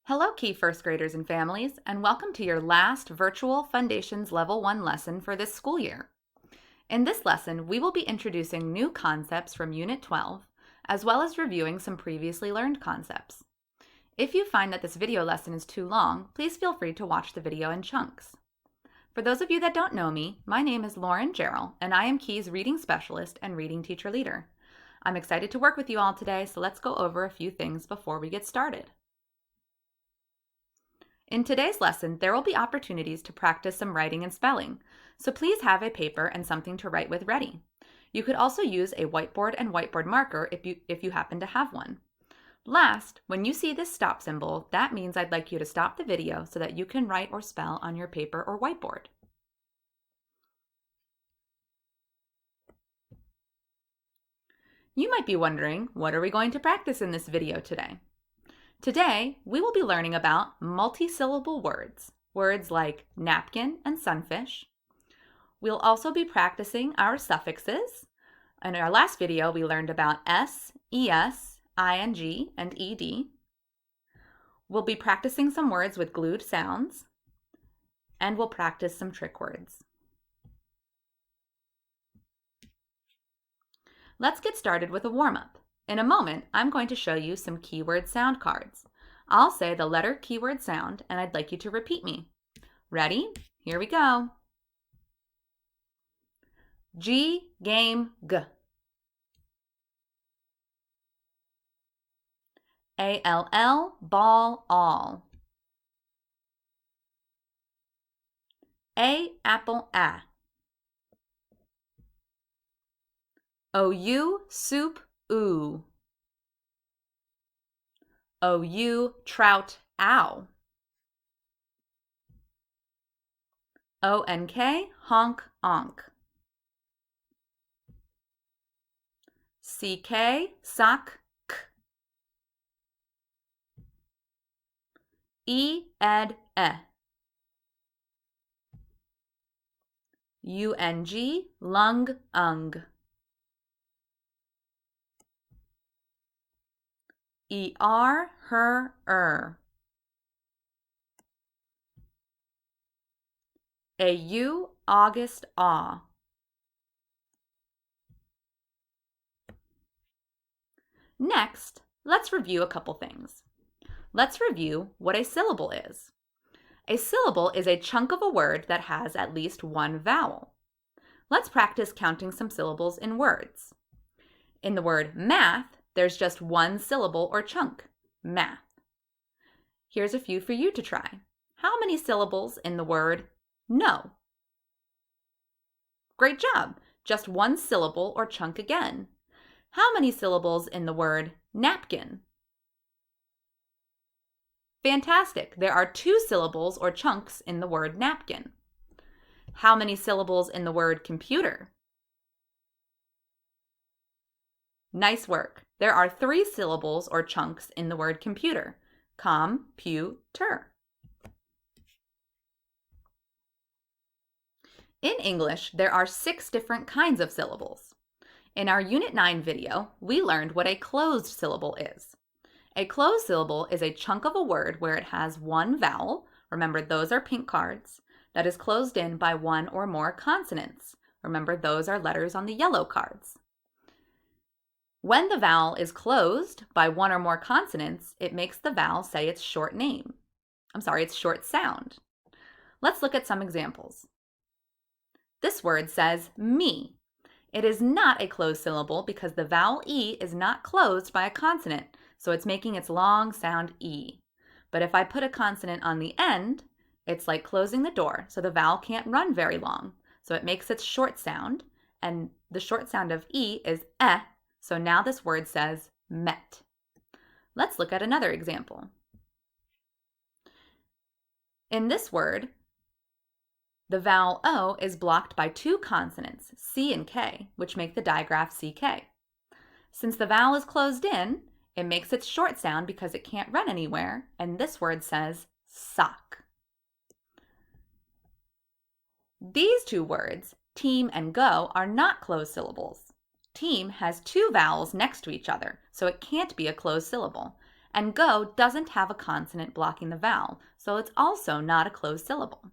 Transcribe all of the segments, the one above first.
Hello, Key First Graders and families, and welcome to your last virtual Fundations Level 1 lesson for this school year. In this lesson, we will be introducing new concepts from Unit 12, as well as reviewing some previously learned concepts. If you find that this video lesson is too long, please feel free to watch the video in chunks. For those of you that don't know me, my name is Lauren Jarrell, and I am Key's Reading Specialist and Reading Teacher Leader. I'm excited to work with you all today, so let's go over a few things before we get started. In today's lesson, there will be opportunities to practice some writing and spelling, so please have a paper and something to write with ready. You could also use a whiteboard and whiteboard marker if you happen to have one. Last, when you see this stop symbol, that means I'd like you to stop the video so that you can write or spell on your paper or whiteboard. You might be wondering, what are we going to practice in this video today? Today, we will be learning about multisyllable words, words like napkin and sunfish. We'll also be practicing our suffixes. In our last video, we learned about s, es, ing, and ed. We'll be practicing some words with glued sounds, and we'll practice some trick words. Let's get started with a warm-up. In a moment, I'm going to show you some keyword sound cards. I'll say the letter keyword sound, and I'd like you to repeat me. Ready? Here we go. G, game, g. A-L-L, ball, all. A, apple, a. O-U, soup, ooh. O-U, trout, ow. O-N-K, honk, onk. C-K, sock, k. E-ed, e. U-N-G, lung, ung. E-R, her, A-U, August, aw. Next, let's review a couple things. Let's review what a syllable is. A syllable is a chunk of a word that has at least one vowel. Let's practice counting some syllables in words. In the word math, there's just one syllable or chunk, math. Here's a few for you to try. How many syllables in the word no? Great job! Just one syllable or chunk again. How many syllables in the word napkin? Fantastic! There are 2 syllables or chunks in the word napkin. How many syllables in the word computer? Nice work! There are 3 syllables or chunks in the word computer. Com-pu-ter. In English, there are 6 different kinds of syllables. In our Unit 9 video, we learned what a closed syllable is. A closed syllable is a chunk of a word where it has one vowel, remember those are pink cards, that is closed in by one or more consonants. Remember those are letters on the yellow cards. When the vowel is closed by one or more consonants, it makes the vowel say its short sound. Let's look at some examples. This word says me. It is not a closed syllable because the vowel E is not closed by a consonant, so it's making its long sound E. But if I put a consonant on the end, it's like closing the door, so the vowel can't run very long. So it makes its short sound, and the short sound of E is eh. So now this word says met. Let's look at another example. In this word, the vowel O is blocked by 2 consonants, C and K, which make the digraph CK. Since the vowel is closed in, it makes its short sound because it can't run anywhere, and this word says sock. These 2 words, team and go, are not closed syllables. Team has 2 vowels next to each other, so it can't be a closed syllable. And go doesn't have a consonant blocking the vowel, so it's also not a closed syllable.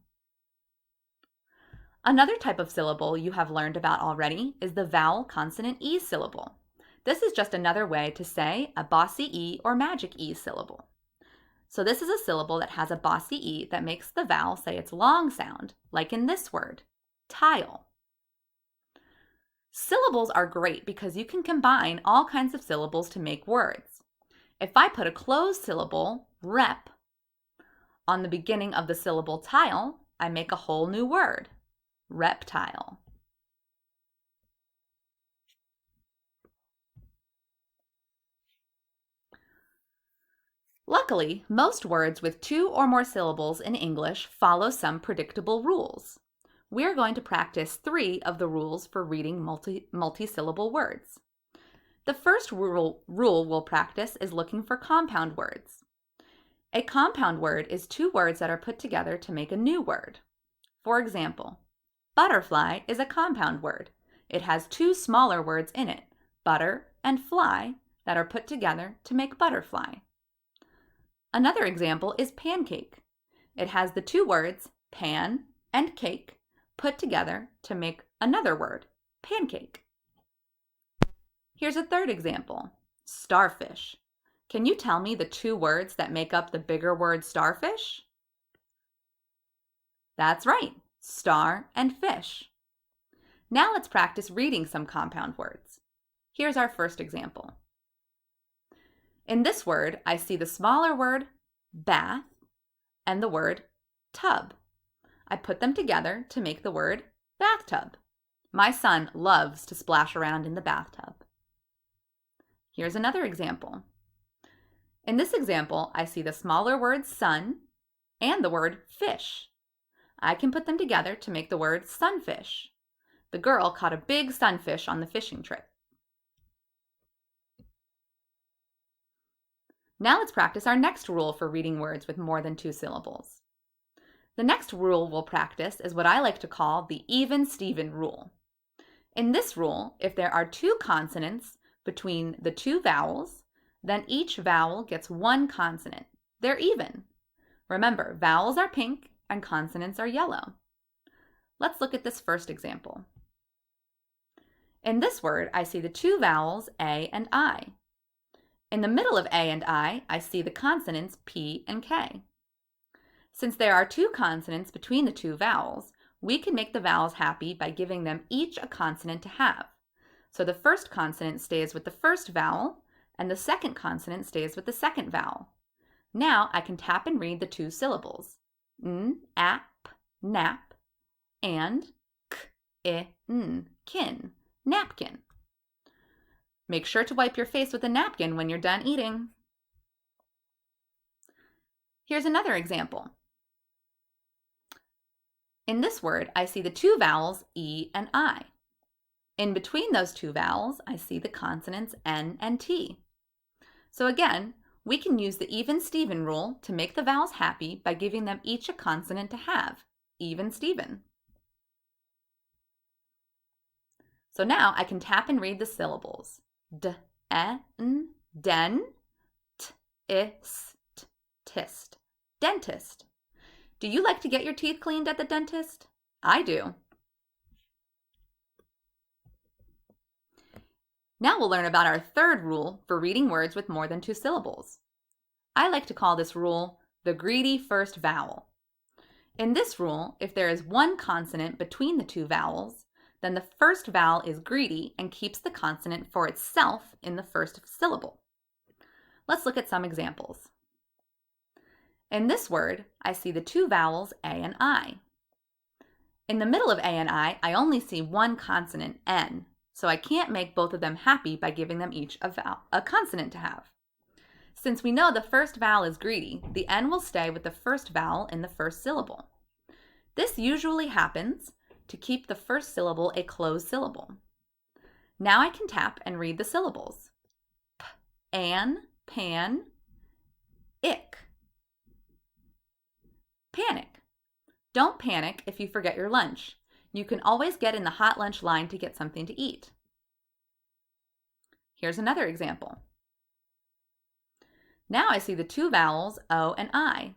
Another type of syllable you have learned about already is the vowel consonant E syllable. This is just another way to say a bossy E or magic E syllable. So this is a syllable that has a bossy E that makes the vowel say its long sound, like in this word, tile. Syllables are great because you can combine all kinds of syllables to make words. If I put a closed syllable, rep, on the beginning of the syllable tile, I make a whole new word, reptile. Luckily, most words with 2 or more syllables in English follow some predictable rules. We're going to practice 3 of the rules for reading multi-syllable words. The first rule we'll practice is looking for compound words. A compound word is 2 words that are put together to make a new word. For example, butterfly is a compound word. It has 2 smaller words in it, butter and fly, that are put together to make butterfly. Another example is pancake. It has the 2 words pan and cake put together to make another word, pancake. Here's a third example, starfish. Can you tell me the 2 words that make up the bigger word starfish? That's right, star and fish. Now let's practice reading some compound words. Here's our first example. In this word, I see the smaller word bath and the word tub. I put them together to make the word bathtub. My son loves to splash around in the bathtub. Here's another example. In this example, I see the smaller word sun and the word fish. I can put them together to make the word sunfish. The girl caught a big sunfish on the fishing trip. Now let's practice our next rule for reading words with more than 2 syllables. The next rule we'll practice is what I like to call the even-Steven rule. In this rule, if there are 2 consonants between the 2 vowels, then each vowel gets 1 consonant. They're even. Remember, vowels are pink and consonants are yellow. Let's look at this first example. In this word, I see the 2 vowels A and I. In the middle of A and I see the consonants P and K. Since there are 2 consonants between the 2 vowels, we can make the vowels happy by giving them each a consonant to have. So the first consonant stays with the first vowel, and the second consonant stays with the second vowel. Now I can tap and read the 2 syllables, n, ap, nap, and k, I, n, kin, napkin. Make sure to wipe your face with a napkin when you're done eating. Here's another example. In this word, I see the 2 vowels E and I. In between those 2 vowels, I see the consonants N and T. So again, we can use the even-Steven rule to make the vowels happy by giving them each a consonant to have, even-Steven. So now I can tap and read the syllables. D, e, n, den, t, ist, tist, dentist. Do you like to get your teeth cleaned at the dentist? I do. Now we'll learn about our third rule for reading words with more than 2 syllables. I like to call this rule the greedy first vowel. In this rule, if there is 1 consonant between the 2 vowels, then the first vowel is greedy and keeps the consonant for itself in the first syllable. Let's look at some examples. In this word, I see the 2 vowels A and I. In the middle of A and I only see 1 consonant, N, so I can't make both of them happy by giving them each a consonant to have. Since we know the first vowel is greedy, the N will stay with the first vowel in the first syllable. This usually happens to keep the first syllable a closed syllable. Now I can tap and read the syllables. P, an, pan, ick. Panic. Don't panic if you forget your lunch. You can always get in the hot lunch line to get something to eat. Here's another example. Now I see the two vowels O and I.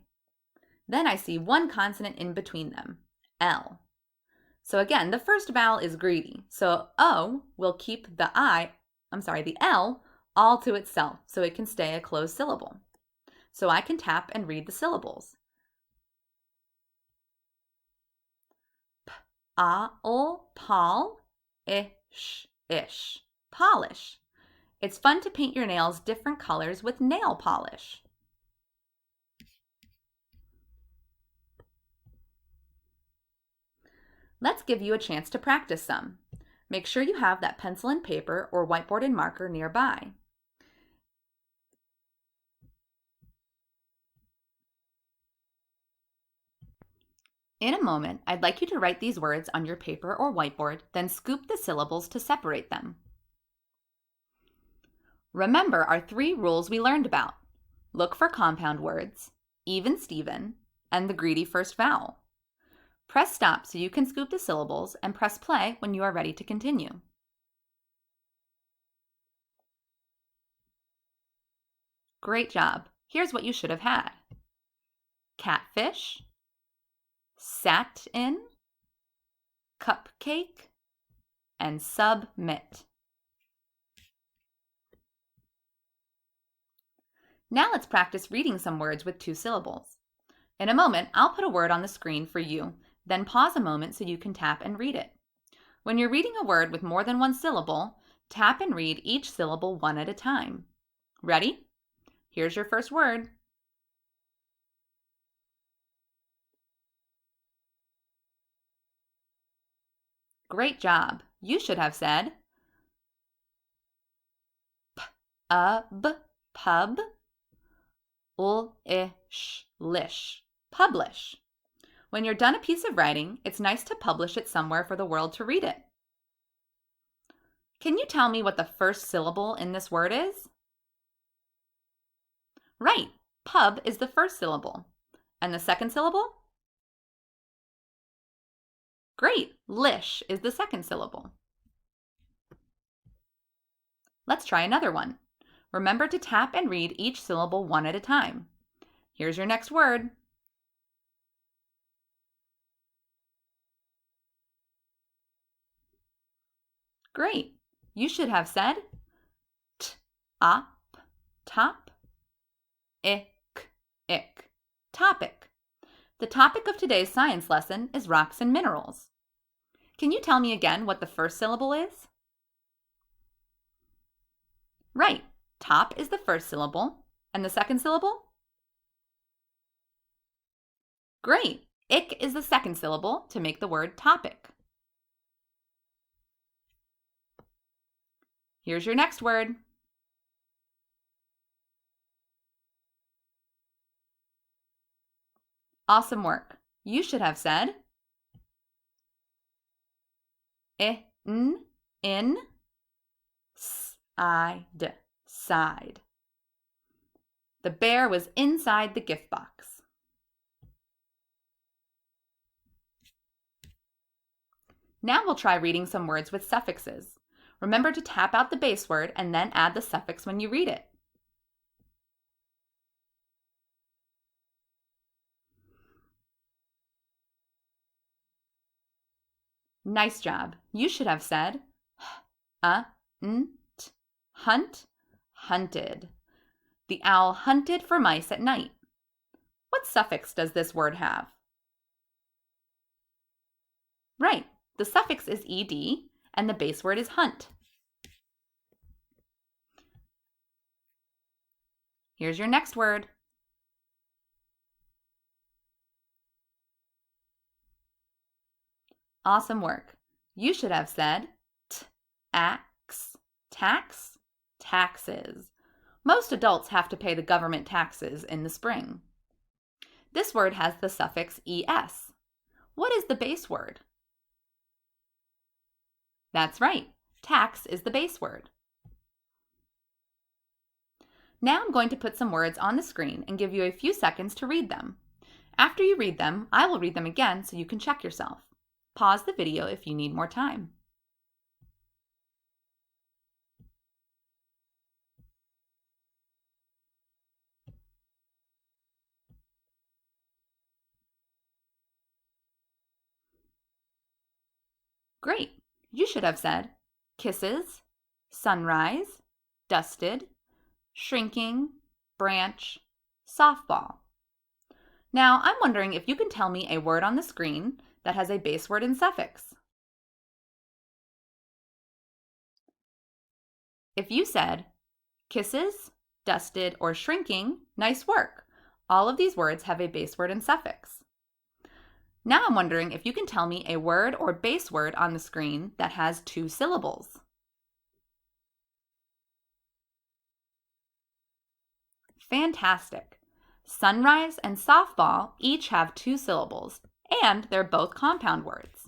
Then I see one consonant in between them, L. So again, the first vowel is greedy. So O will keep the L all to itself so it can stay a closed syllable. So I can tap and read the syllables. P-a-l, pal, ish, ish, polish. It's fun to paint your nails different colors with nail polish. Let's give you a chance to practice some. Make sure you have that pencil and paper or whiteboard and marker nearby. In a moment, I'd like you to write these words on your paper or whiteboard, then scoop the syllables to separate them. Remember our 3 rules we learned about. Look for compound words, even Steven, and the greedy first vowel. Press stop so you can scoop the syllables and press play when you are ready to continue. Great job. Here's what you should have had. Catfish, sat in, cupcake, and submit. Now let's practice reading some words with 2 syllables. In a moment, I'll put a word on the screen for you, then pause a moment so you can tap and read it. When you're reading a word with more than 1 syllable, tap and read each syllable one at a time. Ready? Here's your first word. Great job. You should have said pub, lish, publish. When you're done a piece of writing, it's nice to publish it somewhere for the world to read it. Can you tell me what the first syllable in this word is? Right, pub is the first syllable. And the second syllable? Great, lish is the second syllable. Let's try another one. Remember to tap and read each syllable one at a time. Here's your next word. Great. You should have said top, ick, topic. The topic of today's science lesson is rocks and minerals. Can you tell me again what the first syllable is? Right. Top is the first syllable. And the second syllable? Great. Ick is the second syllable to make the word topic. Here's your next word. Awesome work. You should have said in, side. The bear was inside the gift box. Now we'll try reading some words with suffixes. Remember to tap out the base word and then add the suffix when you read it. Nice job. You should have said hunt, hunted. The owl hunted for mice at night. What suffix does this word have? Right, the suffix is ed and the base word is hunt. Here's your next word. Awesome work. You should have said tax, taxes. Most adults have to pay the government taxes in the spring. This word has the suffix es. What is the base word? That's right. Tax is the base word. Now I'm going to put some words on the screen and give you a few seconds to read them. After you read them, I will read them again so you can check yourself. Pause the video if you need more time. Great. You should have said kisses, sunrise, dusted, shrinking, branch, softball. Now, I'm wondering if you can tell me a word on the screen that has a base word and suffix. If you said kisses, dusted, or shrinking, nice work. All of these words have a base word and suffix. Now I'm wondering if you can tell me a word or base word on the screen that has 2 syllables. Fantastic! Sunrise and softball each have 2 syllables, and they're both compound words.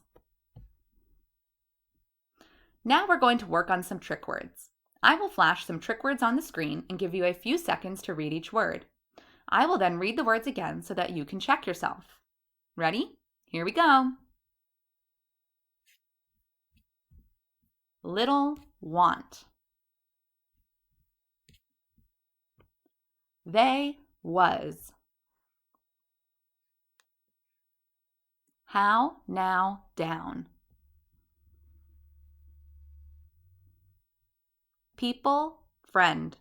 Now we're going to work on some trick words. I will flash some trick words on the screen and give you a few seconds to read each word. I will then read the words again so that you can check yourself. Ready? Here we go. Little want. They was. How now down. People friend.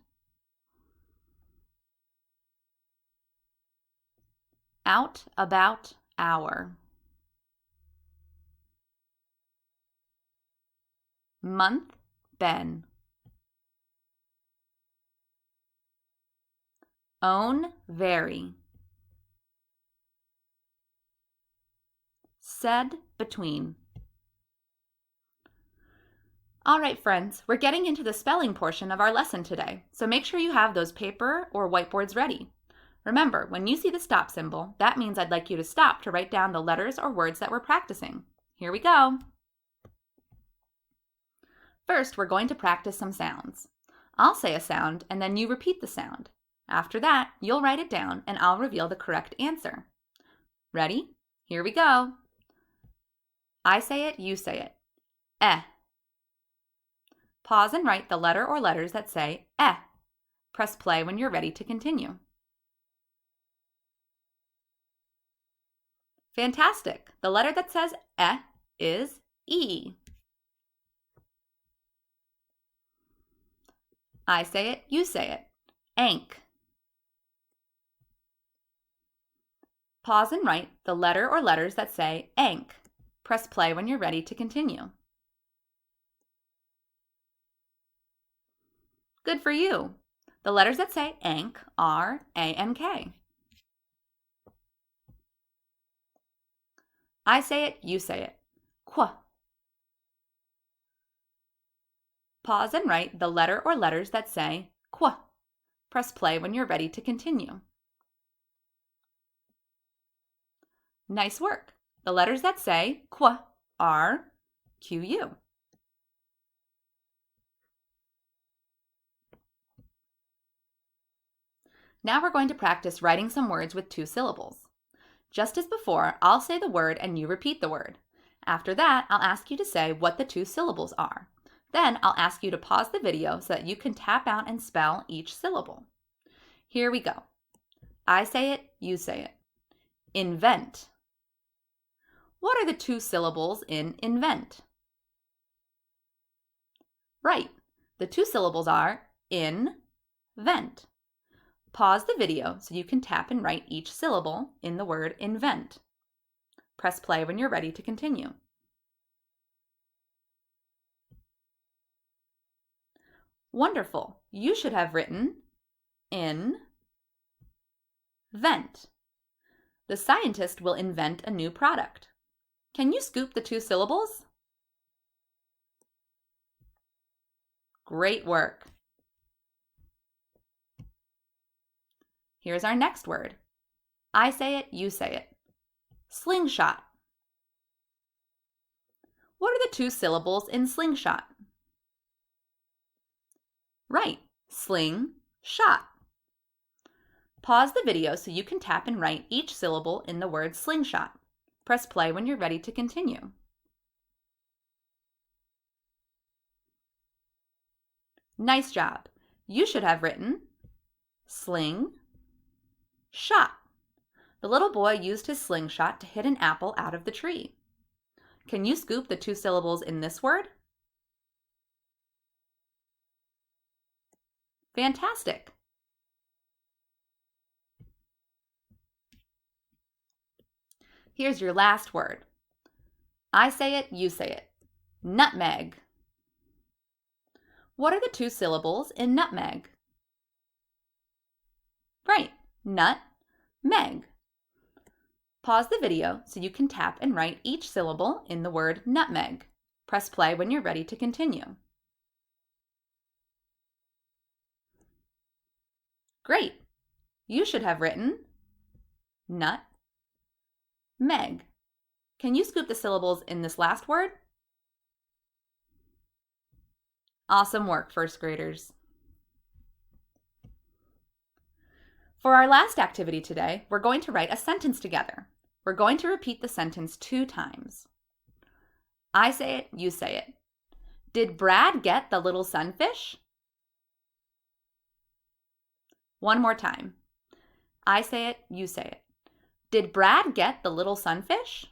Out about hour. Month Ben. Own very. Said between. All right, friends, we're getting into the spelling portion of our lesson today, so make sure you have those paper or whiteboards ready. Remember, when you see the stop symbol, that means I'd like you to stop to write down the letters or words that we're practicing. Here we go. First, we're going to practice some sounds. I'll say a sound and then you repeat the sound. After that, you'll write it down and I'll reveal the correct answer. Ready? Here we go. I say it, you say it. Eh. Pause and write the letter or letters that say eh. Press play when you're ready to continue. Fantastic! The letter that says eh is E. I say it, you say it. Ank. Pause and write the letter or letters that say ank. Press play when you're ready to continue. Good for you! The letters that say ank are A-N-K. I say it, you say it. Qu. Pause and write the letter or letters that say qu. Press play when you're ready to continue. Nice work! The letters that say qu are Q-U. Now we're going to practice writing some words with 2 syllables. Just as before, I'll say the word and you repeat the word. After that, I'll ask you to say what the 2 syllables are. Then I'll ask you to pause the video so that you can tap out and spell each syllable. Here we go. I say it, you say it. Invent. What are the 2 syllables in invent? Right. The 2 syllables are in, vent. Pause the video so you can tap and write each syllable in the word invent. Press play when you're ready to continue. Wonderful! You should have written in, vent. The scientist will invent a new product. Can you scoop the 2 syllables? Great work! Here's our next word. I say it, you say it. Slingshot. What are the 2 syllables in slingshot? Right, sling, shot. Pause the video so you can tap and write each syllable in the word slingshot. Press play when you're ready to continue. Nice job! You should have written sling, shot. The little boy used his slingshot to hit an apple out of the tree. Can you scoop the 2 syllables in this word? Fantastic! Here's your last word. I say it, you say it. Nutmeg. What are the 2 syllables in nutmeg? Right, nut, meg. Pause the video so you can tap and write each syllable in the word nutmeg. Press play when you're ready to continue. Great! You should have written nut, meg. Can you scoop the syllables in this last word? Awesome work, first graders. For our last activity today, we're going to write a sentence together. We're going to repeat the sentence 2 times. I say it, you say it. Did Brad get the little sunfish? One more time. I say it, you say it. Did Brad get the little sunfish?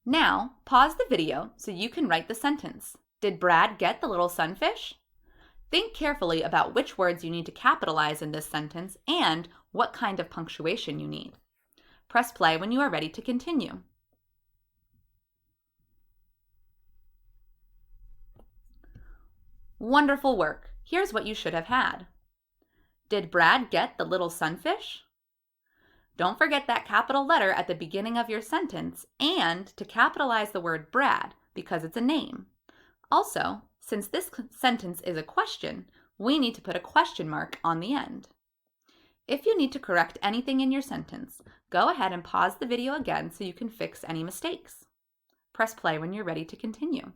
Now, pause the video so you can write the sentence. Did Brad get the little sunfish? Think carefully about which words you need to capitalize in this sentence and what kind of punctuation you need. Press play when you are ready to continue. Wonderful work. Here's what you should have had. Did Brad get the little sunfish? Don't forget that capital letter at the beginning of your sentence and to capitalize the word Brad because it's a name. Also, since this sentence is a question, we need to put a question mark on the end. If you need to correct anything in your sentence, go ahead and pause the video again so you can fix any mistakes. Press play when you're ready to continue.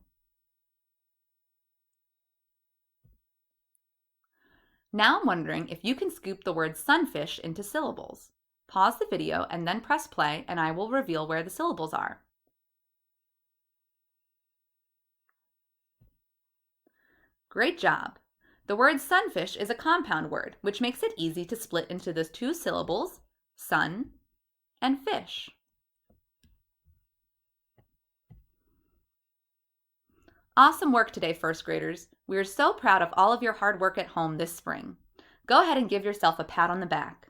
Now I'm wondering if you can scoop the word sunfish into syllables. Pause the video and then press play and I will reveal where the syllables are. Great job! The word sunfish is a compound word, which makes it easy to split into the 2 syllables, sun and fish. Awesome work today, first graders. We are so proud of all of your hard work at home this spring. Go ahead and give yourself a pat on the back.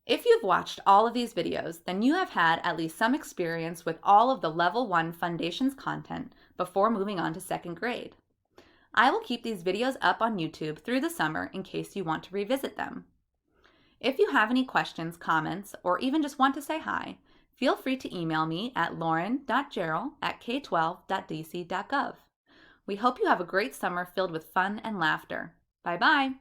If you've watched all of these videos, then you have had at least some experience with all of the Level 1 Foundations content before moving on to 2nd grade. I will keep these videos up on YouTube through the summer in case you want to revisit them. If you have any questions, comments, or even just want to say hi, feel free to email me at lauren.gerald@k12.dc.gov. We hope you have a great summer filled with fun and laughter. Bye-bye!